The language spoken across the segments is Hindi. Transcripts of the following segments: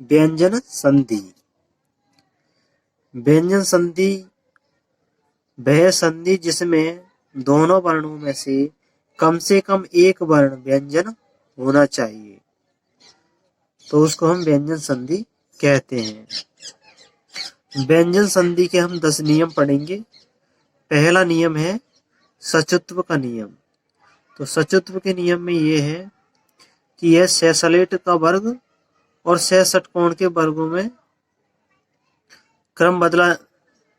व्यंजन संधि। व्यंजन संधि वह संधि जिसमें दोनों वर्णों में से कम एक वर्ण व्यंजन होना चाहिए, तो उसको हम व्यंजन संधि कहते हैं। व्यंजन संधि के हम 10 नियम पढ़ेंगे। पहला नियम है सचुत्व का नियम। तो सचुत्व के नियम में ये है कि यह सैसलेट का वर्ग और सह षटकोण के वर्गों में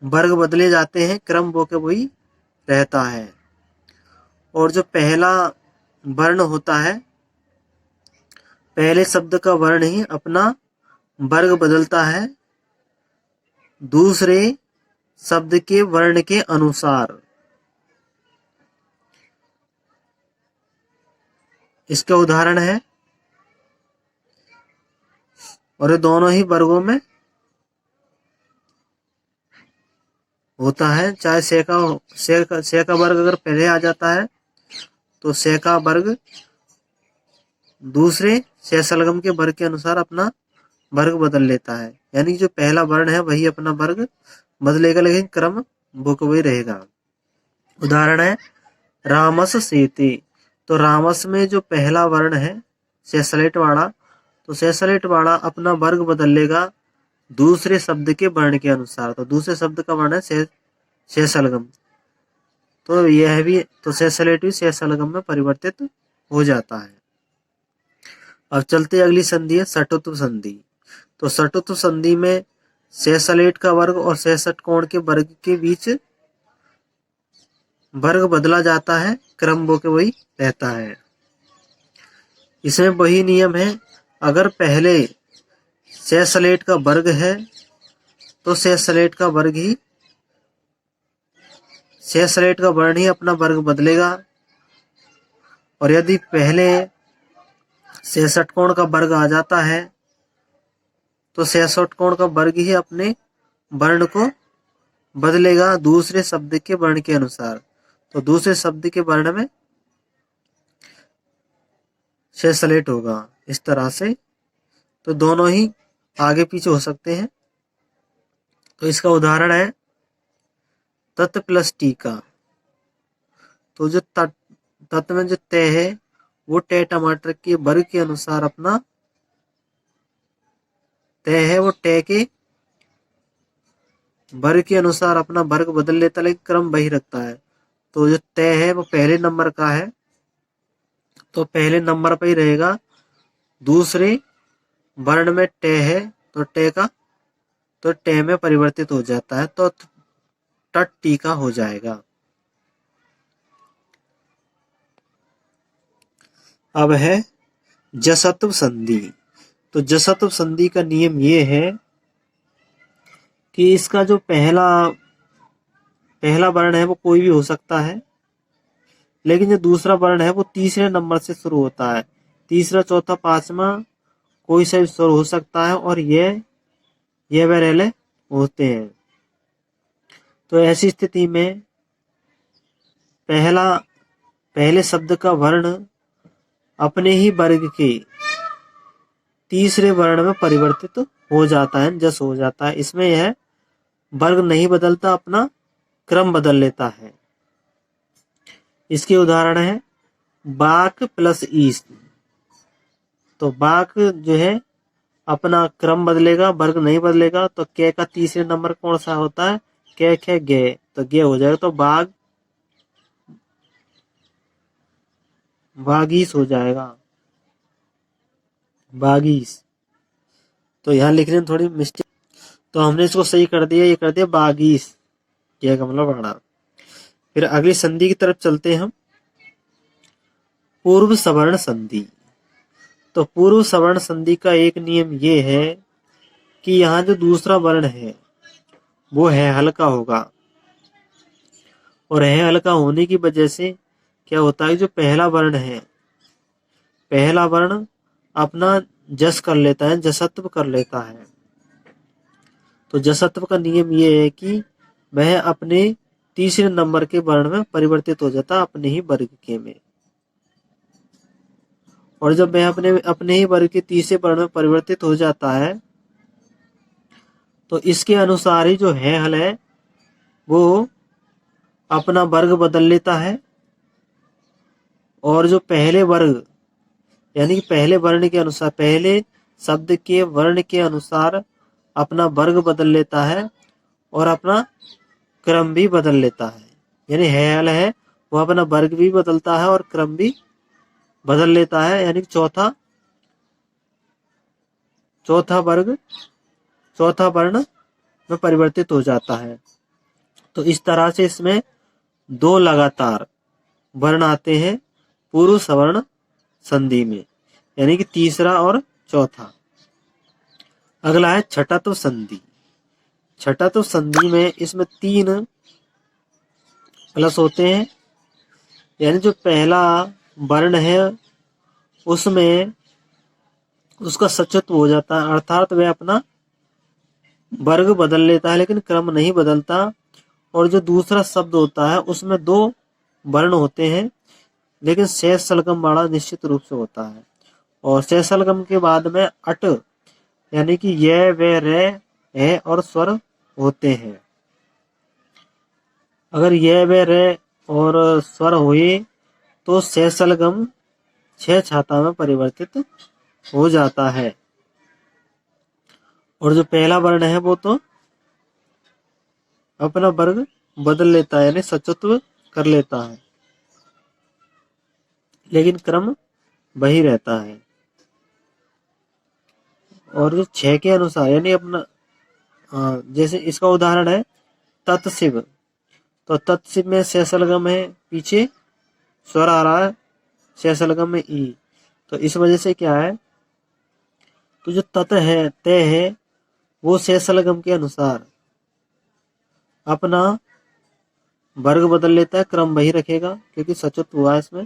वर्ग बदले जाते हैं, क्रम वो के वही रहता है। और जो पहला वर्ण होता है, पहले शब्द का वर्ण ही अपना वर्ग बदलता है दूसरे शब्द के वर्ण के अनुसार। इसका उदाहरण है, और ये दोनों ही वर्गों में होता है। चाहे से का वर्ग अगर पहले आ जाता है तो से का वर्ग दूसरे सहसलगम के वर्ग के अनुसार अपना वर्ग बदल लेता है। यानी जो पहला वर्ण है वही अपना वर्ग बदलेगा, लेकिन क्रम वो का वही रहेगा। उदाहरण है रामस सेते। तो रामस में जो पहला वर्ण है सहसलेट वाला, तो सहसलेट वाला अपना वर्ग बदल लेगा दूसरे शब्द के वर्ण के अनुसार। तो दूसरे शब्द का वर्ण है सहसलगम, तो यह भी तो सहसलेट भी सहसलगम में परिवर्तित हो जाता है। अब चलते अगली संधि है सटुत्व संधि। तो सटुत्व संधि में सहसलेट का वर्ग और सह षटकोण के वर्ग के बीच वर्ग बदला जाता है, क्रम वो के वही रहता है। इसमें वही नियम है, अगर पहले सहसलेट का वर्ग है तो सहसलेट का वर्ण ही अपना वर्ग बदलेगा, और यदि पहले सह षटकोण का वर्ग आ जाता है तो सह षटकोण का वर्ग ही अपने वर्ण को बदलेगा दूसरे शब्द के वर्ण के अनुसार। तो दूसरे शब्द के वर्ण में सहसलेट होगा इस तरह से। तो दोनों ही आगे पीछे हो सकते हैं। तो इसका उदाहरण है तत् प्लस टीका। तो जो तत् में जो तय है वो तय टमाटर के वर्ग के अनुसार अपना तय है, वो तय के वर्ग के अनुसार अपना वर्ग बदल लेता, लेकिन क्रम वही रखता है। तो जो तय है वो पहले नंबर का है, तो पहले नंबर पर ही रहेगा। दूसरे वर्ण में तय है तो तय का तो तय में परिवर्तित हो जाता है, तो तट टीका हो जाएगा। अब है जसत्व संधि। तो जसत्व संधि का नियम ये है कि इसका जो पहला वर्ण है वो कोई भी हो सकता है, लेकिन जो दूसरा वर्ण है वो तीसरे नंबर से शुरू होता है। तीसरा, चौथा, पांचवा कोई सा भी स्वर हो सकता है, और ये वैरेले होते हैं। तो ऐसी स्थिति में पहले शब्द का वर्ण अपने ही वर्ग के तीसरे वर्ण में परिवर्तित हो जाता है, जस हो जाता है। इसमें यह वर्ग नहीं बदलता, अपना क्रम बदल लेता है। इसके उदाहरण है बाक प्लस ईस। तो बाक जो है अपना क्रम बदलेगा, वर्ग नहीं बदलेगा। तो कै का तीसरे नंबर कौन सा होता है? कै खे गे, तो गे हो जाएगा। तो बागीस हो जाएगा, बागीस। तो यहाँ लिखने में थोड़ी मिस्टेक, तो हमने इसको सही कर दिया, ये कर दिया बागीस, यह का मतलब बढ़ा। फिर अगली संधि की तरफ चलते हैं हम, पूर्व सवर्ण संधि। तो पूर्व सवर्ण संधि का एक नियम ये है कि यहाँ जो दूसरा वर्ण है वो है हल्का होगा, और है हल्का होने की वजह से क्या होता है, जो पहला वर्ण है, पहला वर्ण अपना जस कर लेता है, जसत्व कर लेता है। तो जसत्व का नियम ये है कि वह अपने तीसरे नंबर के वर्ण में परिवर्तित हो जाता है, अपने ही वर्ग के में। और जब वह अपने ही वर्ग के तीसरे वर्ण में परिवर्तित हो जाता है तो इसके अनुसार ही जो है हल है वो अपना वर्ग बदल लेता है, और जो पहले वर्ग यानी कि पहले वर्ण के अनुसार, पहले शब्द के वर्ण के अनुसार अपना वर्ग बदल लेता है और अपना क्रम भी बदल लेता है। यानी है हल है वो अपना वर्ग भी बदलता है और क्रम भी बदल लेता है, यानी चौथा वर्ण में परिवर्तित हो जाता है। तो इस तरह से इसमें दो लगातार वर्ण आते हैं पूर्व सवर्ण संधि में, यानी कि तीसरा और चौथा। अगला है छठत्व संधि। छठत्व संधि में इसमें 3 प्लस होते हैं, यानी जो पहला वर्ण है उसमें उसका सचत्व हो जाता है, अर्थात वह अपना वर्ग बदल लेता है लेकिन क्रम नहीं बदलता। और जो दूसरा शब्द होता है उसमें 2 वर्ण होते हैं लेकिन शेष सलगम वाला निश्चित रूप से होता है। और शेष सलगम के बाद में अट यानी कि ये वे रे है और स्वर होते हैं। अगर ये वे रे और स्वर हुए तो शेष सलगम 6 छाता में परिवर्तित हो जाता है, और जो पहला वर्ण है वो तो अपना वर्ग बदल लेता है यानी सचत्व कर लेता है, लेकिन क्रम वही रहता है। और जो 6 के अनुसार यानी अपना जैसे इसका उदाहरण है तत्शिव। तो तत्शिव में शेषलगम है, पीछे स्वर आ रहा है शेषलगम में ई, तो इस वजह से क्या है, तो जो तत् है तय है वो शेषलगम के अनुसार अपना वर्ग बदल लेता है, क्रम वही रखेगा क्योंकि सचत्व हुआ है इसमें।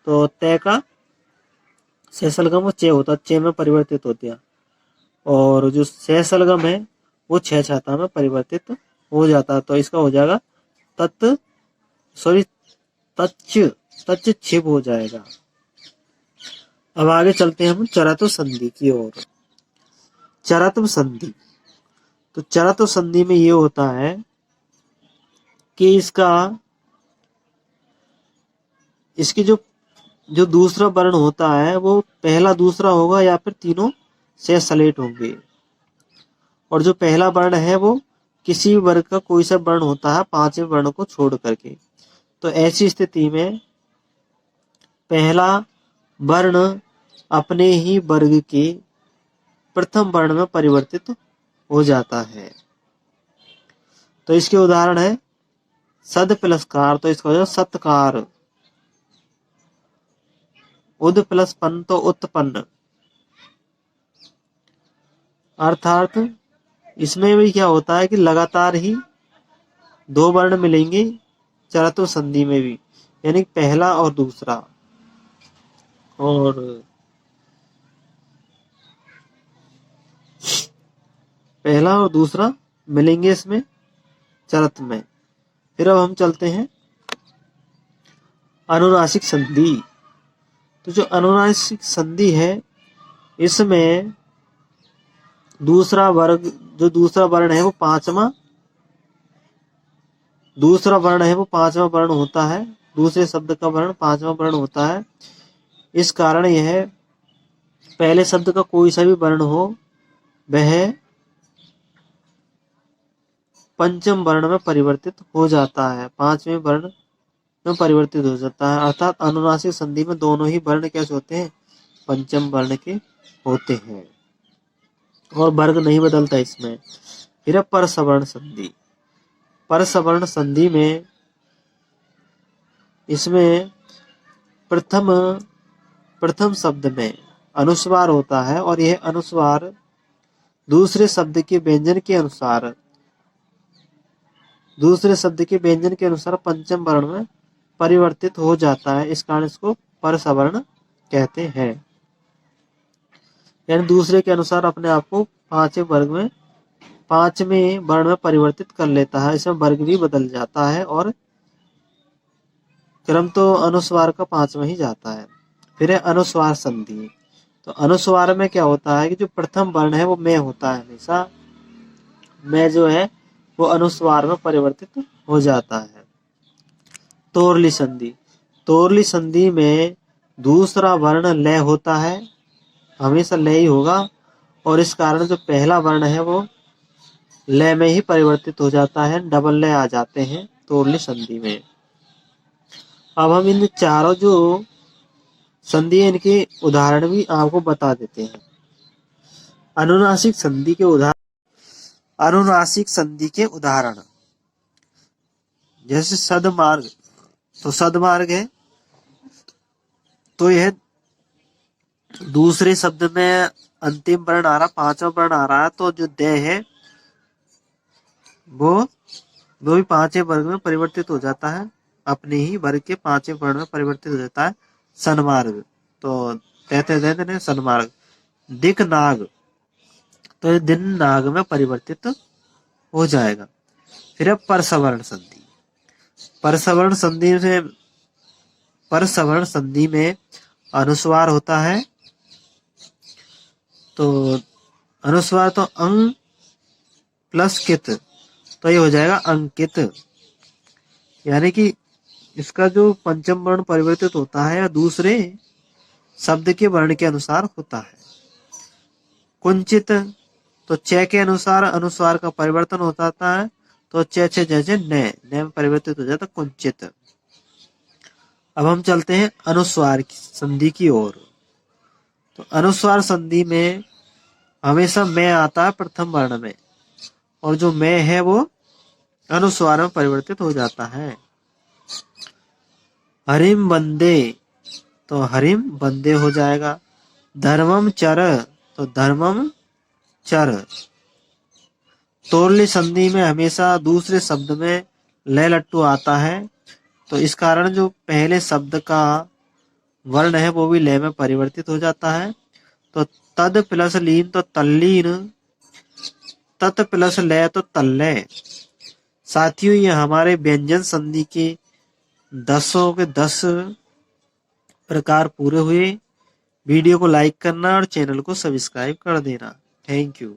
तो तय का शेषलगम चे होता, चे में परिवर्तित होते हैं, और जो शेषलगम है वो 6 छाता में परिवर्तित हो जाता है। तो इसका हो जाएगा तच्च छिप हो जाएगा। अब आगे चलते हैं हम चरत्व संधि की ओर। चरत्व संधि, तो चरत्व संधि में ये होता है कि इसकी जो दूसरा वर्ण होता है वो पहला दूसरा होगा या फिर तीनों से सलेट होंगे, और जो पहला वर्ण है वो किसी वर्ग का कोई सा वर्ण होता है 5वें वर्ण को छोड़ करके। तो ऐसी स्थिति में पहला वर्ण अपने ही वर्ग के प्रथम वर्ण में परिवर्तित हो जाता है। तो इसके उदाहरण है सद प्लस कार, तो इसका हो जाएगा सत्कार। उद प्लस पन तो उत्पन्न, अर्थात इसमें भी क्या होता है कि लगातार ही 2 वर्ण मिलेंगे चरत्व संधि में भी, यानी पहला और दूसरा, और पहला और दूसरा मिलेंगे इसमें चरत में। फिर अब हम चलते हैं अनुनासिक संधि। तो जो अनुनासिक संधि है इसमें दूसरा वर्ण है वो पांचवा वर्ण होता है, दूसरे शब्द का वर्ण 5वां वर्ण होता है। इस कारण यह पहले शब्द का कोई सा भी वर्ण हो वह पंचम वर्ण में परिवर्तित हो जाता है, 5वें वर्ण में परिवर्तित हो जाता है। अर्थात अनुनासिक संधि में दोनों ही वर्ण कैसे होते हैं, पंचम वर्ण के होते हैं, और वर्ग नहीं बदलता इसमें। फिर परसवर्ण संधि। परसवर्ण संधि में इसमें प्रथम शब्द में अनुस्वार होता है, और यह अनुस्वार दूसरे शब्द के व्यंजन के अनुसार पंचम वर्ण में परिवर्तित हो जाता है। इस कारण इसको परसवर्ण कहते हैं, यानी दूसरे के अनुसार अपने आप को 5वें वर्ण में परिवर्तित कर लेता है। इसमें वर्ग भी बदल जाता है और क्रम तो अनुस्वार का 5वां ही जाता है। फिर है अनुस्वार संधि। तो अनुस्वार में क्या होता है कि जो प्रथम वर्ण है वो में होता है हमेशा, में जो है वो अनुस्वार में परिवर्तित हो जाता है। तोरली संधि, तोरली संधि में दूसरा वर्ण लय होता है, हमेशा लय ही होगा, और इस कारण जो पहला वर्ण है वो लय में ही परिवर्तित हो जाता है, डबल लय आ जाते हैं तोरली संधि में। अब हम इन चारों जो संधि है इनके उदाहरण भी आपको बता देते हैं। अनुनासिक संधि के उदाहरण, अनुनासिक संधि के उदाहरण जैसे सदमार्ग, तो सदमार्ग है तो यह दूसरे शब्द में अंतिम वर्ण आ रहा, पांचवा वर्ण आ रहा है, तो जो दे है वो भी पांचवें वर्ग में परिवर्तित हो जाता है, अपने ही वर्ग के पांचवें वर्ण में परिवर्तित हो जाता है। सन्मार्ग, तो कहते सन्मार्ग। दिक नाग, तो ये दिन नाग में परिवर्तित हो जाएगा। फिर है परसवर्ण संधि, परसवर्ण संधि से, परसवर्ण संधि में अनुस्वार होता है, तो अनुस्वार तो अंग प्लस कित, तो ये हो जाएगा अंकित। यानी कि इसका जो पंचम वर्ण परिवर्तित होता है या दूसरे शब्द के वर्ण के अनुसार होता है। कुंचित, तो च के अनुसार अनुस्वार का परिवर्तन हो जाता है, तो च छ जैसे न में परिवर्तित हो जाता कुंचित। अब हम चलते हैं अनुस्वार की संधि की ओर। तो अनुस्वार संधि में हमेशा में आता है प्रथम वर्ण में, और जो में है वो अनुस्वार में परिवर्तित हो जाता है। हरिम बंदे, तो हरिम बंदे हो जाएगा। धर्मम चर, तो धर्मम चर। तोरली संधि में हमेशा दूसरे शब्द में लय लट्टू आता है, तो इस कारण जो पहले शब्द का वर्ण है वो भी लय में परिवर्तित हो जाता है। तो तद प्लस लीन, तो तल्लीन, तत् प्लस लय, तो तल्लय। साथियों ये हमारे व्यंजन संधि के 10 के 10 प्रकार पूरे हुए। वीडियो को लाइक करना और चैनल को सब्सक्राइब कर देना। Thank you.